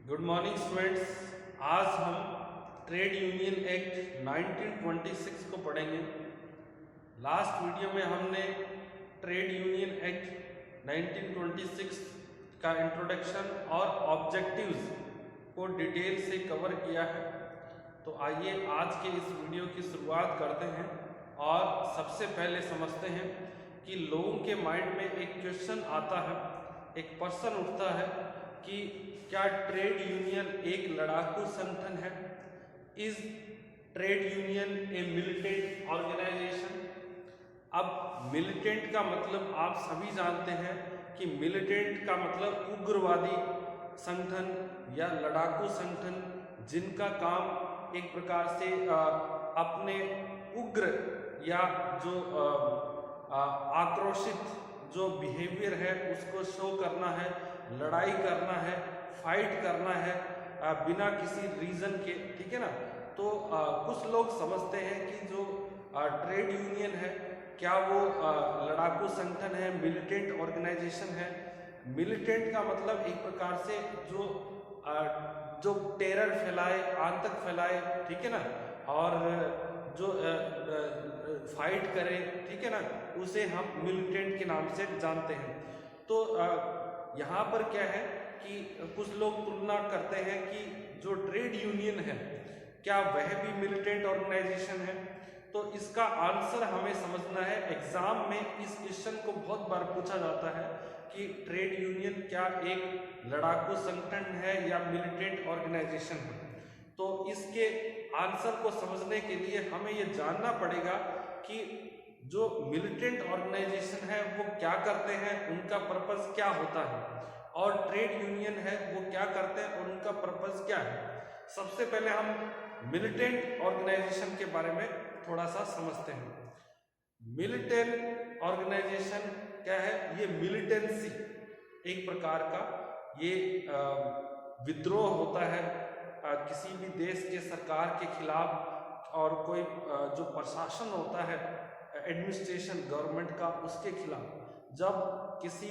Good morning students. आज हम trade union act 1926 को पढ़ेंगे। लास्ट वीडियो में हमने ट्रेड यूनियन एक्ट 1926 का इंट्रोडक्शन और ऑब्जेक्टिव्स को डिटेल से कवर किया है। तो आइए आज के इस वीडियो की शुरुआत करते हैं और सबसे पहले समझते हैं कि लोगों के माइंड में एक क्वेश्चन आता है, एक प्रश्न उठता है कि क्या ट्रेड यूनियन एक लड़ाकू संगठन है? Is trade union a militant organisation? अब मिलिटेंट का मतलब आप सभी जानते हैं कि मिलिटेंट का मतलब उग्रवादी संगठन या लड़ाकू संगठन, जिनका काम एक प्रकार से अपने उग्र या जो आक्रोशित जो बिहेवियर है उसको शो करना है, लड़ाई करना है, फाइट करना है बिना किसी रीजन के। ठीक है ना। तो कुछ लोग समझते हैं कि जो ट्रेड यूनियन है क्या वो लड़ाकू संगठन है, मिलिटेंट ऑर्गेनाइजेशन है। मिलिटेंट का मतलब एक प्रकार से जो टेरर फैलाए, आतंक फैलाए, ठीक है ना, और जो फाइट करे, ठीक है ना, उसे हम मिलिटेंट के नाम से जानते हैं। तो यहाँ पर क्या है कि कुछ लोग तुलना करते हैं कि जो ट्रेड यूनियन है क्या वह भी मिलिटेंट ऑर्गेनाइजेशन है। तो इसका आंसर हमें समझना है। एग्जाम में इस क्वेश्चन को बहुत बार पूछा जाता है कि ट्रेड यूनियन क्या एक लड़ाकू संगठन है या मिलिटेंट ऑर्गेनाइजेशन है। तो इसके आंसर को समझने के लिए हमें यह जानना पड़ेगा कि जो मिलिटेंट ऑर्गेनाइजेशन है वो क्या करते हैं, उनका पर्पस क्या होता है, और ट्रेड यूनियन है वो क्या करते हैं और उनका पर्पस क्या है। सबसे पहले हम मिलिटेंट ऑर्गेनाइजेशन के बारे में थोड़ा सा समझते हैं। मिलिटेंट ऑर्गेनाइजेशन क्या है? ये मिलिटेंसी एक प्रकार का ये विद्रोह होता है किसी भी देश के सरकार के खिलाफ, और कोई जो प्रशासन होता है, एडमिनिस्ट्रेशन गवर्नमेंट का, उसके खिलाफ। जब किसी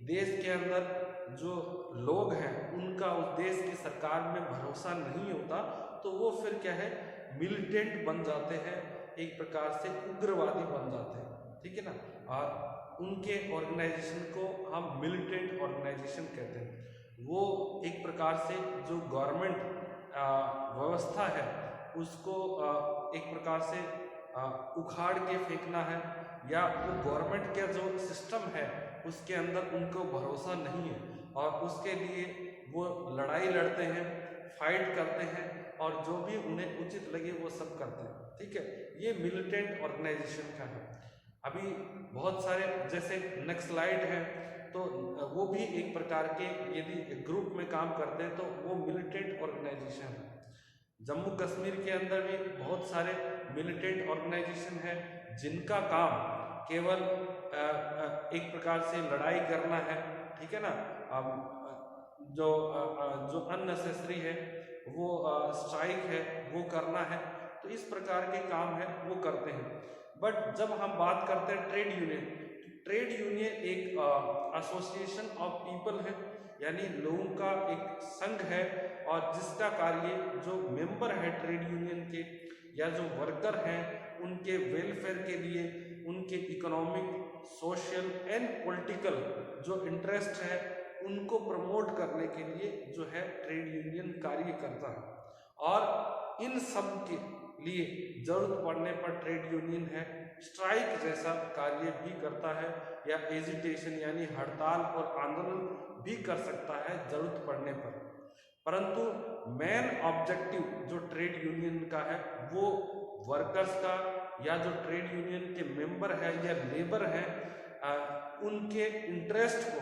देश के अंदर जो लोग हैं उनका उस देश की सरकार में भरोसा नहीं होता तो वो फिर क्या है, मिलिटेंट बन जाते हैं, एक प्रकार से उग्रवादी बन जाते हैं। ठीक है ना। और उनके ऑर्गेनाइजेशन को हम मिलिटेंट ऑर्गेनाइजेशन कहते हैं। वो एक प्रकार से जो गवर्नमेंट व्यवस्था है उसको एक प्रकार से उखाड़ के फेंकना है, या वो गवर्नमेंट का जो सिस्टम है उसके अंदर उनको भरोसा नहीं है और उसके लिए वो लड़ाई लड़ते हैं, फाइट करते हैं, और जो भी उन्हें उचित लगे वो सब करते हैं। ठीक है, ये मिलिटेंट ऑर्गेनाइजेशन का है। अभी बहुत सारे जैसे नक्सलाइट हैं तो वो भी एक प्रकार के यदि ग्रुप में काम करते हैं तो वो मिलिटेंट ऑर्गेनाइजेशन है। जम्मू कश्मीर के अंदर भी बहुत सारे मिलिटेंट ऑर्गेनाइजेशन है जिनका काम केवल एक प्रकार से लड़ाई करना है। ठीक है ना। जो अननेसेसरी है वो स्ट्राइक है वो करना है। तो इस प्रकार के काम है वो करते हैं। बट जब हम बात करते हैं ट्रेड यूनियन, ट्रेड यूनियन एक एसोसिएशन ऑफ पीपल है, यानी लोगों का एक संघ है, और जिसका कार्य जो मेंबर है ट्रेड यूनियन के या जो वर्कर हैं उनके वेलफेयर के लिए, उनके इकोनॉमिक, सोशल एंड पॉलिटिकल जो इंटरेस्ट है उनको प्रमोट करने के लिए जो है ट्रेड यूनियन कार्य करता है। और इन सब के लिए जरूरत पड़ने पर ट्रेड यूनियन है स्ट्राइक जैसा कार्य भी करता है, या एजिटेशन यानी हड़ताल और आंदोलन भी कर सकता है जरूरत पड़ने पर। परंतु मेन ऑब्जेक्टिव जो ट्रेड यूनियन का है वो वर्कर्स का, या जो ट्रेड यूनियन के मेंबर है या लेबर है, उनके इंटरेस्ट को,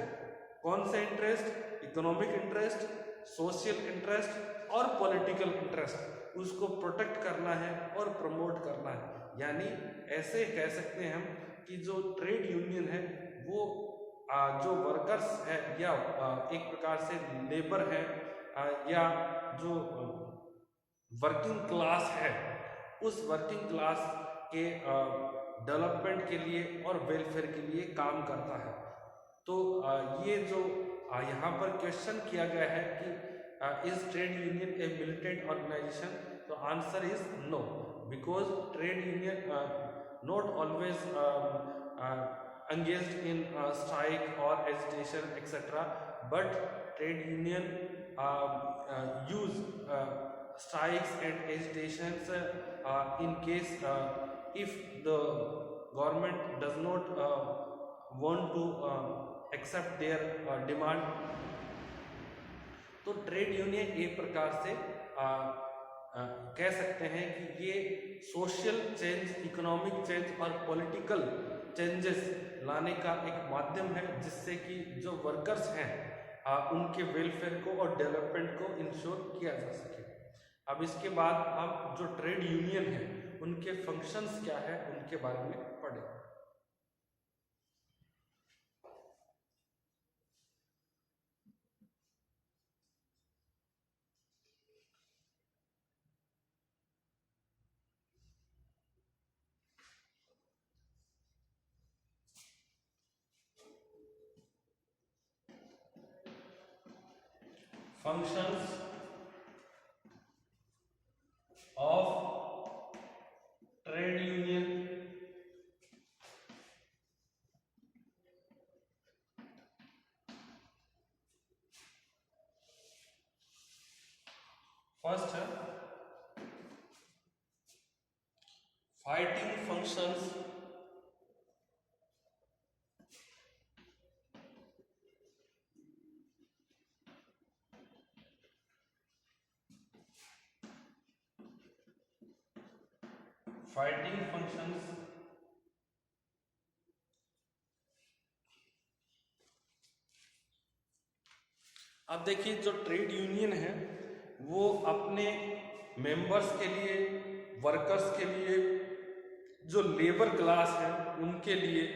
कौन से interest, economic interest, social interest और पॉलिटिकल इंटरेस्ट, उसको प्रोटेक्ट करना है और प्रमोट करना है। यानी ऐसे कह सकते हैं हम कि जो ट्रेड यूनियन है वो जो वर्कर्स है या एक प्रकार से लेबर है या जो वर्किंग क्लास है, उस वर्किंग क्लास के डेवलपमेंट के लिए और वेलफेयर के लिए काम करता है। तो ये जो यहाँ पर क्वेश्चन किया गया है कि is trade union a militant organization? So answer is no, because trade union not always engaged in strike or agitation etc., but trade union use strikes and agitations in case if the government does not want to accept their demand. तो trade union एक प्रकार से कह सकते हैं कि ये social change, economic change और पॉलिटिकल चेंजेस लाने का एक माध्यम है, जिससे कि जो वर्कर्स हैं उनके वेलफेयर को और डेवलपमेंट को इंश्योर किया जा सके। अब इसके बाद हम जो ट्रेड यूनियन है उनके फंक्शंस क्या है उनके बारे में पढ़ें। Functions of trade union. First, fighting functions अब देखिए जो ट्रेड यूनियन है वो अपने मेंबर्स के लिए, वर्कर्स के लिए, जो लेबर क्लास है उनके लिए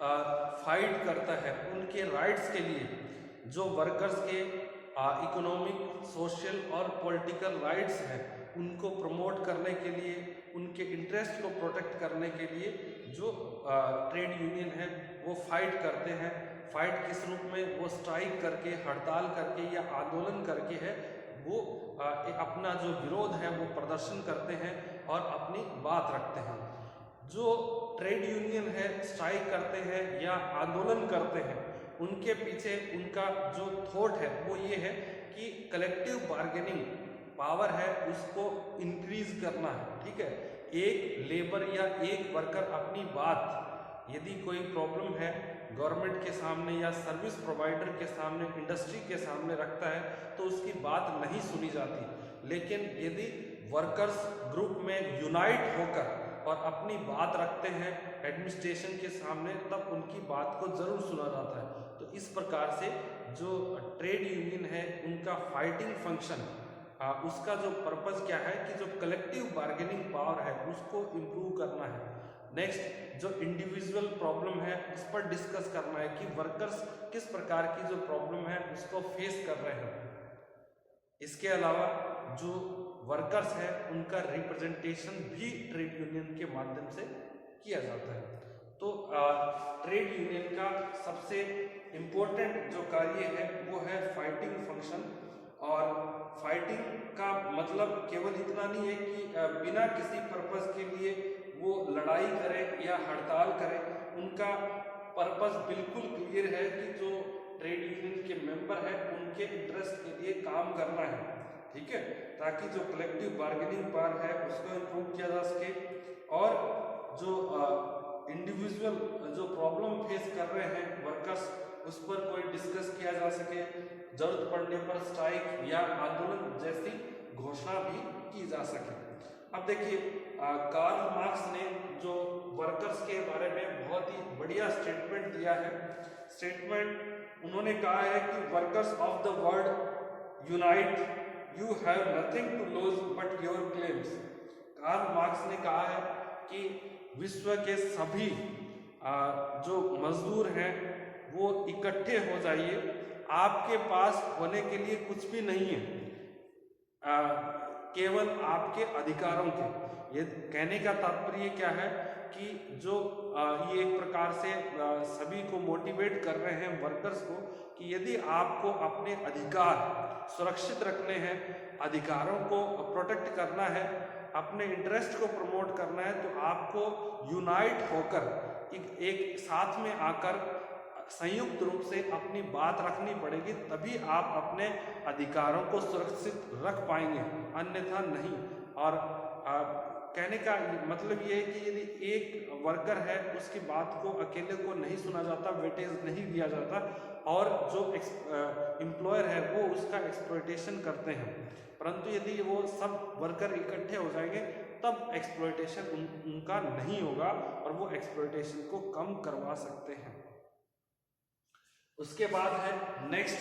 फाइट करता है, उनके राइट्स के लिए, जो वर्कर्स के इकोनॉमिक, सोशल और पॉलिटिकल राइट्स हैं उनको प्रमोट करने के लिए, उनके इंटरेस्ट को प्रोटेक्ट करने के लिए जो ट्रेड यूनियन है वो फाइट करते हैं। फाइट किस रूप में? वो स्ट्राइक करके, हड़ताल करके या आंदोलन करके है वो अपना जो विरोध है वो प्रदर्शन करते हैं और अपनी बात रखते हैं। जो ट्रेड यूनियन है स्ट्राइक करते हैं या आंदोलन करते हैं उनके पीछे उनका जो थॉट है वो ये है कि कलेक्टिव बार्गेनिंग पावर है उसको इंक्रीज करना है। ठीक है, एक लेबर या एक वर्कर अपनी बात, यदि कोई प्रॉब्लम है गवर्नमेंट के सामने या सर्विस प्रोवाइडर के सामने, इंडस्ट्री के सामने रखता है तो उसकी बात नहीं सुनी जाती। लेकिन यदि वर्कर्स ग्रुप में यूनाइट होकर और अपनी बात रखते हैं एडमिनिस्ट्रेशन के सामने, तब उनकी बात को जरूर सुना जाता है। तो इस प्रकार से जो ट्रेड यूनियन है उनका फाइटिंग फंक्शन, उसका जो पर्पस क्या है कि जो कलेक्टिव बार्गेनिंग पावर है उसको इम्प्रूव करना है। नेक्स्ट, जो इंडिविजुअल प्रॉब्लम है उस पर डिस्कस करना है कि वर्कर्स किस प्रकार की जो प्रॉब्लम है उसको फेस कर रहे हैं। इसके अलावा जो वर्कर्स है उनका रिप्रेजेंटेशन भी ट्रेड यूनियन के माध्यम से किया जाता है। तो ट्रेड यूनियन का सबसे इम्पोर्टेंट जो कार्य है वो है फाइटिंग फंक्शन। और फाइटिंग का मतलब केवल इतना नहीं है कि बिना किसी पर्पस के लिए वो लड़ाई करें या हड़ताल करें। उनका पर्पस बिल्कुल क्लियर है कि जो ट्रेड यूनियन के मेंबर है उनके इंटरेस्ट के लिए काम करना है। ठीक है, ताकि जो कलेक्टिव बार्गेनिंग पावर है उसको इम्प्रूव किया जा सके और जो इंडिविजुअल जो प्रॉब्लम फेस कर रहे हैं वर्कर्स उस पर कोई डिस्कस किया जा सके। जरूरत पड़ने पर स्ट्राइक या आंदोलन जैसी घोषणा भी की जा सके। अब देखिए कार्ल मार्क्स ने जो वर्कर्स के बारे में बहुत ही बढ़िया स्टेटमेंट दिया है। स्टेटमेंट उन्होंने कहा है कि workers of the world unite, you have nothing to lose but your claims. Karl Marx ने कहा है कि विश्व के सभी जो मजदूर हैं वो इकट्ठे हो जाइए, आपके पास होने के लिए कुछ भी नहीं है, केवल आपके अधिकारों के। ये कहने का तात्पर्य क्या है कि जो ये एक प्रकार से सभी को मोटिवेट कर रहे हैं वर्कर्स को कि यदि आपको अपने अधिकार सुरक्षित रखने हैं, अधिकारों को प्रोटेक्ट करना है, अपने इंटरेस्ट को प्रमोट करना है, तो आपको यूनाइट होकर एक साथ में आकर संयुक्त रूप से अपनी बात रखनी पड़ेगी, तभी आप अपने अधिकारों को सुरक्षित रख पाएंगे, अन्यथा नहीं। और कहने का मतलब ये है कि यदि एक वर्कर है उसकी बात को अकेले को नहीं सुना जाता, वेटेज नहीं दिया जाता, और जो एम्प्लॉयर है वो उसका एक्सप्लॉयटेशन करते हैं, परंतु यदि वो सब वर्कर इकट्ठे हो जाएंगे तब एक्सप्लॉयटेशन उनका नहीं होगा और वो एक्सप्लॉयटेशन को कम करवा सकते हैं। उसके बाद है next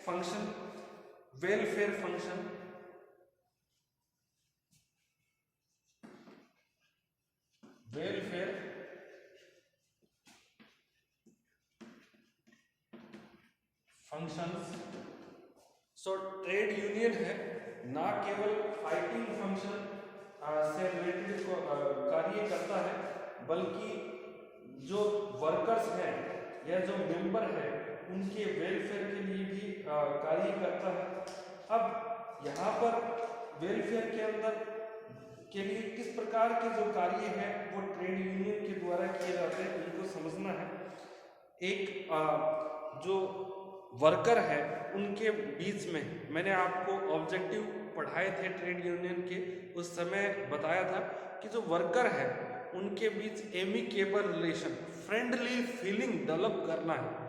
function, welfare function. Welfare functions. So trade union है ना केवल फाइटिंग फंक्शन से रिलेटेड कार्य करता है, बल्कि जो वर्कर्स हैं या जो मेंबर है उनके वेलफेयर के लिए भी कार्य करता है। अब यहाँ पर वेलफेयर के अंदर के लिए किस प्रकार के जो कार्य हैं वो ट्रेड यूनियन के द्वारा किए जाते हैं, उनको समझना है। एक जो वर्कर है उनके बीच में मैंने आपको ऑब्जेक्टिव पढ़ाए थे ट्रेड यूनियन के, उस समय बताया था कि जो वर्कर है उनके बीच amicable relation, friendly feeling develop करना है।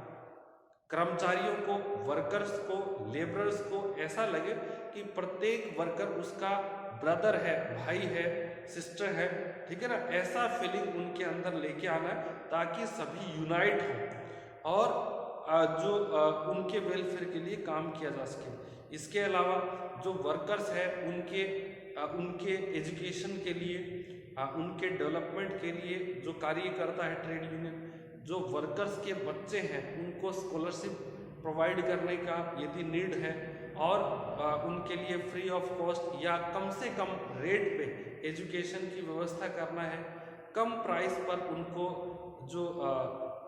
कर्मचारियों को, वर्कर्स को, लेबरर्स को ऐसा लगे कि प्रत्येक वर्कर उसका ब्रदर है, भाई है, सिस्टर है, ठीक है ना, ऐसा फीलिंग उनके अंदर लेके आना है ताकि सभी यूनाइट हो और जो उनके वेलफेयर के लिए काम किया जा सके। इसके अलावा जो वर्कर्स है उनके एजुकेशन के लिए, उनके डेवलपमेंट के लिए जो कार्य करता है ट्रेड यूनियन। जो वर्कर्स के बच्चे हैं उनको स्कॉलरशिप प्रोवाइड करने का यदि नीड है और उनके लिए फ्री ऑफ कॉस्ट या कम से कम रेट पे एजुकेशन की व्यवस्था करना है, कम प्राइस पर उनको जो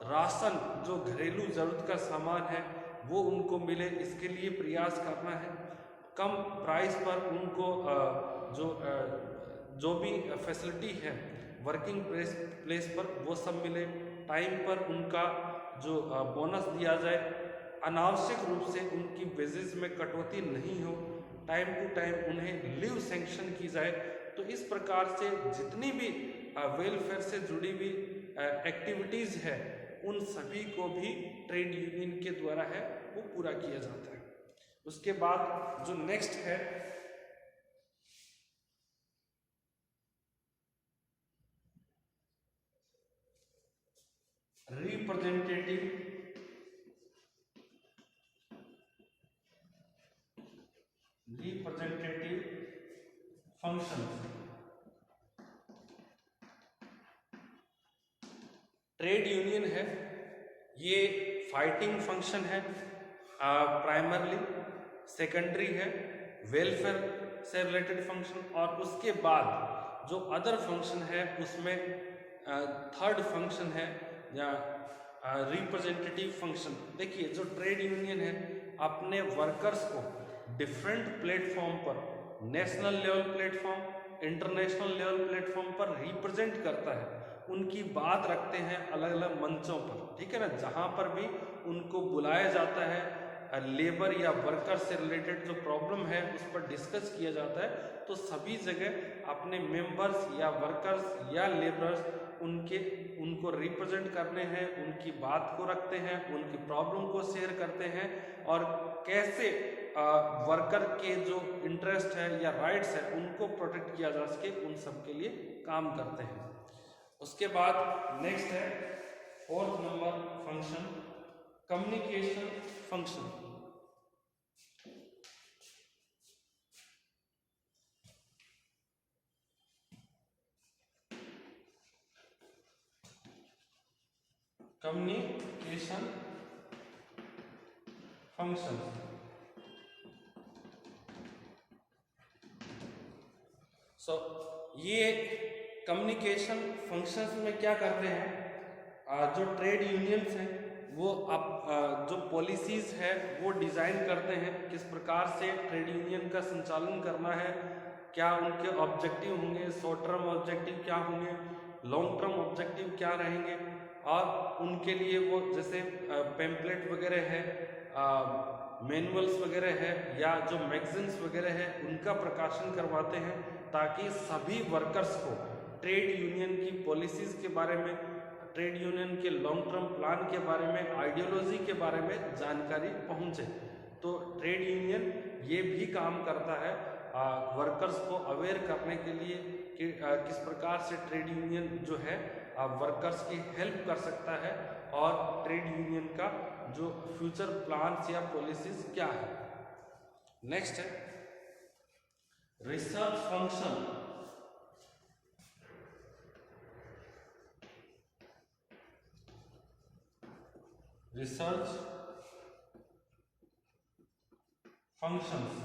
राशन, जो घरेलू ज़रूरत का सामान है वो उनको मिले, इसके लिए प्रयास करना है। कम प्राइस पर उनको जो भी फैसिलिटी है वर्किंग प्लेस पर वो सब मिले, टाइम पर उनका जो बोनस दिया जाए, अनावश्यक रूप से उनकी वेजेस में कटौती नहीं हो, टाइम टू टाइम उन्हें लीव सैंक्शन की जाए। तो इस प्रकार से जितनी भी वेलफेयर से जुड़ी हुई एक्टिविटीज़ है उन सभी को भी ट्रेड यूनियन के द्वारा है वो पूरा किया जाता है। उसके बाद जो नेक्स्ट है रिप्रेजेंटेटिव फंक्शन। ट्रेड यूनियन है ये फाइटिंग फंक्शन है प्राइमरली, सेकेंडरी है वेलफेयर से रिलेटेड फंक्शन, और उसके बाद जो अदर फंक्शन है उसमें थर्ड फंक्शन है या रिप्रेजेंटेटिव फंक्शन। देखिए जो ट्रेड यूनियन है अपने वर्कर्स को डिफरेंट प्लेटफॉर्म पर, national level platform, international level platform पर रिप्रेजेंट करता है, उनकी बात रखते हैं अलग अलग मंचों पर, ठीक है ना, जहाँ पर भी उनको बुलाया जाता है, लेबर या वर्कर से रिलेटेड जो प्रॉब्लम है उस पर डिस्कस किया जाता है। तो सभी जगह अपने मेंबर्स या वर्कर्स या लेबरर्स उनको रिप्रेजेंट करने हैं, उनकी बात को रखते हैं, उनकी प्रॉब्लम को शेयर करते हैं और कैसे वर्कर के जो इंटरेस्ट है या राइट्स है उनको प्रोटेक्ट किया जा सके, उन सब के लिए काम करते हैं। उसके बाद नेक्स्ट है fourth number function, communication function. Communication function ये कम्युनिकेशन फंक्शंस में क्या करते हैं, जो ट्रेड यूनियंस हैं वो जो पॉलिसीज़ है वो डिज़ाइन करते हैं, किस प्रकार से ट्रेड यूनियन का संचालन करना है, क्या उनके ऑब्जेक्टिव होंगे, शॉर्ट टर्म ऑब्जेक्टिव क्या होंगे, लॉन्ग टर्म ऑब्जेक्टिव क्या रहेंगे, और उनके लिए वो जैसे पेम्पलेट वगैरह है, मैनुअल्स वगैरह है, या जो मैगजीन्स वगैरह है उनका प्रकाशन करवाते हैं, ताकि सभी वर्कर्स को ट्रेड यूनियन की पॉलिसीज़ के बारे में, ट्रेड यूनियन के लॉन्ग टर्म प्लान के बारे में, आइडियोलॉजी के बारे में जानकारी पहुंचे। तो ट्रेड यूनियन ये भी काम करता है वर्कर्स को अवेयर करने के लिए कि किस प्रकार से ट्रेड यूनियन जो है वर्कर्स की हेल्प कर सकता है, और ट्रेड यूनियन का जो फ्यूचर प्लान्स या पॉलिसीज क्या है। नेक्स्ट है रिसर्च फंक्शन। Research functions.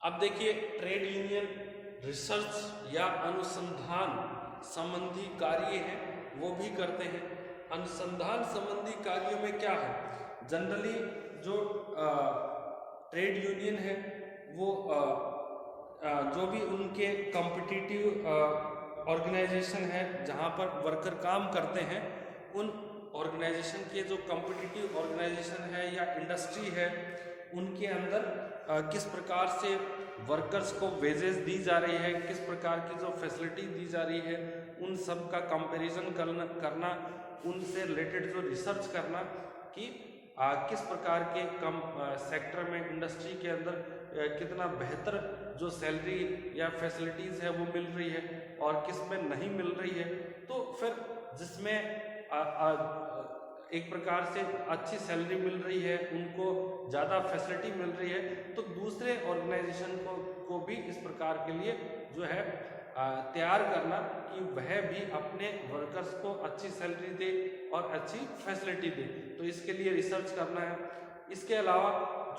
अब देखिए ट्रेड यूनियन रिसर्च या अनुसंधान संबंधी कार्य हैं वो भी करते हैं। अनुसंधान संबंधी कार्यों में क्या है, जनरली जो ट्रेड यूनियन है वो जो भी उनके कॉम्पिटिटिव ऑर्गेनाइजेशन है जहाँ पर वर्कर काम करते हैं, उन ऑर्गेनाइजेशन के जो कॉम्पिटिटिव ऑर्गेनाइजेशन है या इंडस्ट्री है उनके अंदर किस प्रकार से वर्कर्स को वेजेस दी जा रही है, किस प्रकार की जो फैसिलिटी दी जा रही है, उन सब का कंपैरिजन करना, उनसे रिलेटेड जो रिसर्च करना कि किस प्रकार के सेक्टर में, इंडस्ट्री के अंदर कितना बेहतर जो सैलरी या फैसिलिटीज़ है वो मिल रही है और किस में नहीं मिल रही है। तो फिर जिसमें एक प्रकार से अच्छी सैलरी मिल रही है, उनको ज़्यादा फैसिलिटी मिल रही है, तो दूसरे ऑर्गेनाइजेशन को भी इस प्रकार के लिए जो है तैयार करना कि वह भी अपने वर्कर्स को अच्छी सैलरी दे और अच्छी फैसिलिटी दे, तो इसके लिए रिसर्च करना है। इसके अलावा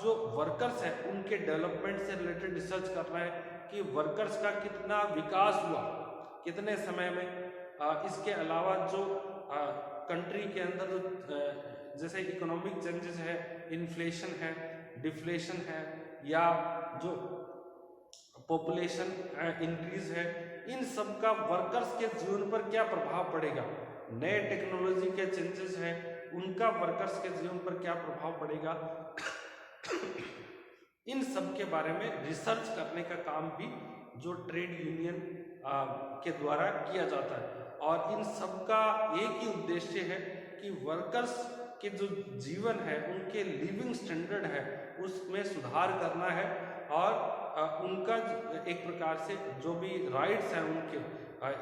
जो वर्कर्स हैं उनके डेवलपमेंट से रिलेटेड रिसर्च करना है कि वर्कर्स का कितना विकास हुआ कितने समय में। इसके अलावा जो कंट्री के अंदर जैसे इकोनॉमिक चेंजेस है, इन्फ्लेशन है, डिफ्लेशन है, या जो पॉपुलेशन इंक्रीज है, इन सब का वर्कर्स के जीवन पर क्या प्रभाव पड़ेगा, नए टेक्नोलॉजी के चेंजेस हैं उनका वर्कर्स के जीवन पर क्या प्रभाव पड़ेगा, इन सब के बारे में रिसर्च करने का काम भी जो ट्रेड यूनियन के द्वारा किया जाता है। और इन सब का एक ही उद्देश्य है कि वर्कर्स के जो जीवन है, उनके लिविंग स्टैंडर्ड है, उसमें सुधार करना है, और उनका एक प्रकार से जो भी राइट्स हैं उनके,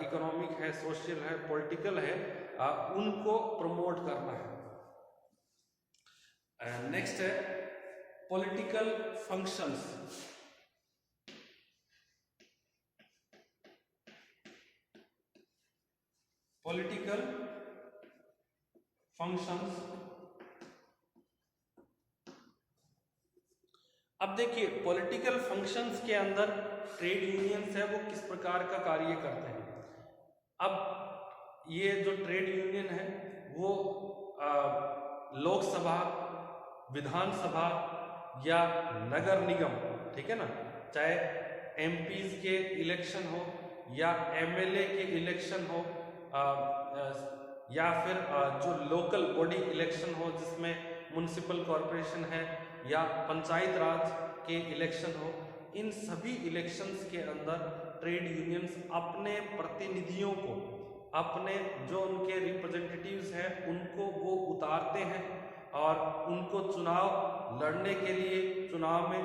इकोनॉमिक है, सोशल है, पॉलिटिकल है, उनको प्रमोट करना है। नेक्स्ट है पॉलिटिकल फंक्शंस। Political functions. अब देखिए पॉलिटिकल फंक्शंस के अंदर ट्रेड यूनियंस है वो किस प्रकार का कार्य करते हैं। अब ये जो ट्रेड यूनियन है वो लोकसभा, विधानसभा या नगर निगम, ठीक है ना, चाहे एमपीज के इलेक्शन हो या एमएलए के इलेक्शन हो, या फिर जो लोकल बॉडी इलेक्शन हो जिसमें म्युनिसिपल कॉरपोरेशन है या पंचायत राज के इलेक्शन हो, इन सभी इलेक्शंस के अंदर ट्रेड यूनियंस अपने प्रतिनिधियों को, अपने जो उनके रिप्रेजेंटेटिव्स हैं उनको वो उतारते हैं और उनको चुनाव लड़ने के लिए, चुनाव में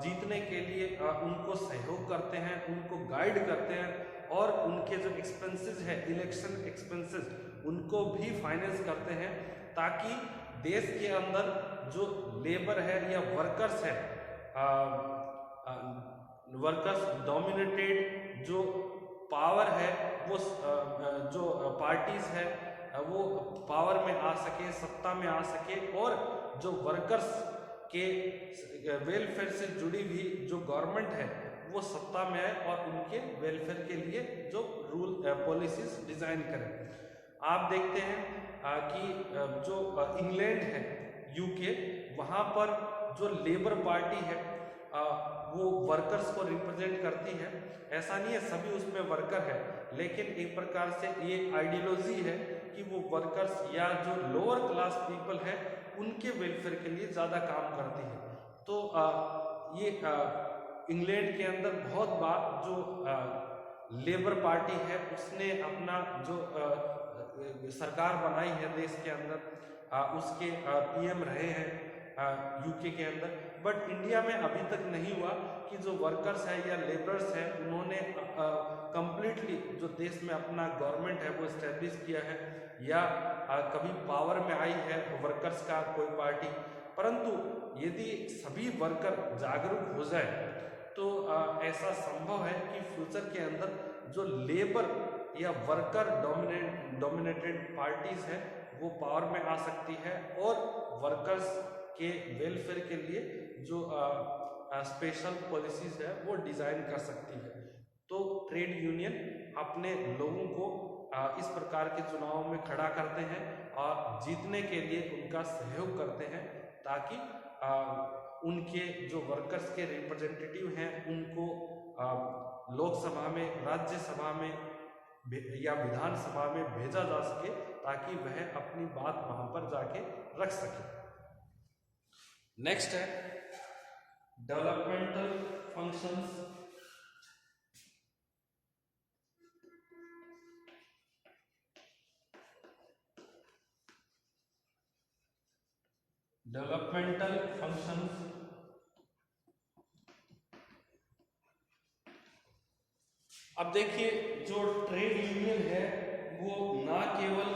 जीतने के लिए उनको सहयोग करते हैं, उनको गाइड करते हैं, और उनके जो एक्सपेंसेस है, इलेक्शन एक्सपेंसेस, उनको भी फाइनेंस करते हैं, ताकि देश के अंदर जो लेबर है या वर्कर्स है, वर्कर्स डोमिनेटेड जो पावर है, वो जो पार्टीज है वो पावर में आ सके, सत्ता में आ सके, और जो वर्कर्स के वेलफेयर से जुड़ी हुई जो गवर्नमेंट है वो सत्ता में आए और उनके वेलफेयर के लिए जो रूल पॉलिसीज डिजाइन करें। आप देखते हैं कि जो इंग्लैंड है, यूके, वहाँ पर जो लेबर पार्टी है वो वर्कर्स को रिप्रेजेंट करती है। ऐसा नहीं है सभी उसमें वर्कर है, लेकिन एक प्रकार से ये आइडियोलॉजी है कि वो वर्कर्स या जो लोअर क्लास पीपल है उनके वेलफेयर के लिए ज़्यादा काम करती है। तो ये इंग्लैंड के अंदर बहुत बार जो लेबर पार्टी है उसने अपना जो सरकार बनाई है देश के अंदर, उसके पीएम रहे हैं यूके के अंदर। बट इंडिया में अभी तक नहीं हुआ कि जो वर्कर्स है या लेबरर्स है उन्होंने कंप्लीटली जो देश में अपना गवर्नमेंट है वो इस्टेब्लिश किया है या कभी पावर में आई है वर्कर्स का कोई पार्टी। परंतु यदि सभी वर्कर जागरूक हो जाए तो ऐसा संभव है कि फ्यूचर के अंदर जो लेबर या वर्कर डोमिनेटेड पार्टीज है वो पावर में आ सकती है और वर्कर्स के वेलफेयर के लिए जो स्पेशल पॉलिसीज है वो डिजाइन कर सकती है। तो ट्रेड यूनियन अपने लोगों को इस प्रकार के चुनावों में खड़ा करते हैं और जीतने के लिए उनका सहयोग करते हैं, ताकि उनके जो वर्कर्स के रिप्रेजेंटेटिव हैं उनको लोकसभा में, राज्यसभा में या विधानसभा में भेजा जा सके, ताकि वह अपनी बात वहां पर जाके रख सके। नेक्स्ट है डेवलपमेंटल फंक्शंस। डेवलपमेंटल फंक्शंस अब देखिए, जो ट्रेड यूनियन है वो ना केवल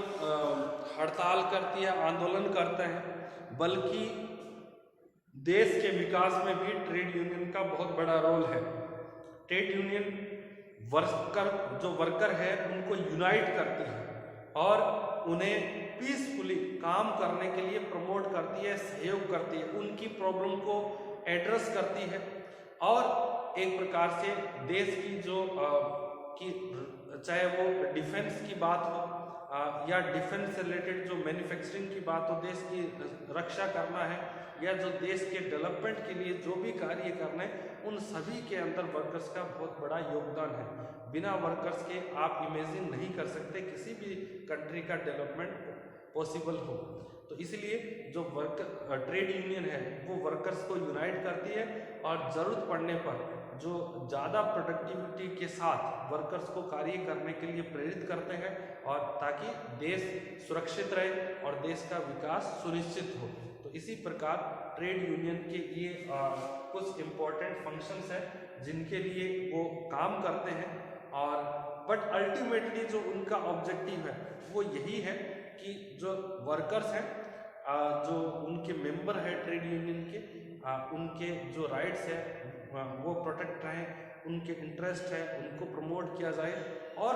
हड़ताल करती है, आंदोलन करते हैं, बल्कि देश के विकास में भी ट्रेड यूनियन का बहुत बड़ा रोल है। ट्रेड यूनियन जो वर्कर है उनको यूनाइट करती है और उन्हें पीसफुली काम करने के लिए प्रमोट करती है, सहयोग करती है, उनकी प्रॉब्लम को एड्रेस करती है और एक प्रकार से देश की जो चाहे वो डिफेंस की बात हो या डिफेंस से रिलेटेड जो मैन्युफैक्चरिंग की बात हो, देश की रक्षा करना है या जो देश के डेवलपमेंट के लिए जो भी कार्य करना है, उन सभी के अंदर वर्कर्स का बहुत बड़ा योगदान है। बिना वर्कर्स के आप इमेजिन नहीं कर सकते किसी भी कंट्री का डेवलपमेंट पॉसिबल हो। तो इसलिए जो ट्रेड यूनियन है वो वर्कर्स को यूनाइट करती है और ज़रूरत पड़ने पर जो ज़्यादा प्रोडक्टिविटी के साथ वर्कर्स को कार्य करने के लिए प्रेरित करते हैं, और ताकि देश सुरक्षित रहे और देश का विकास सुनिश्चित हो। तो इसी प्रकार ट्रेड यूनियन के ये कुछ इम्पोर्टेंट फंक्शंस हैं जिनके लिए वो काम करते हैं। और बट अल्टीमेटली जो उनका ऑब्जेक्टिव है वो यही है कि जो वर्कर्स हैं, जो उनके मेंबर है ट्रेड यूनियन के, उनके जो राइट्स है वो प्रोटेक्ट रहें, उनके इंटरेस्ट है उनको प्रमोट किया जाए और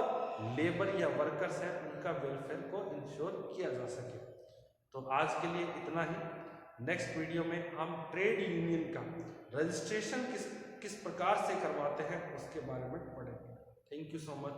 लेबर या वर्कर्स है उनका वेलफेयर को इंश्योर किया जा सके। तो आज के लिए इतना ही। नेक्स्ट वीडियो में हम ट्रेड यूनियन का रजिस्ट्रेशन किस प्रकार से करवाते हैं उसके बारे में पढ़ेंगे। Thank you so much.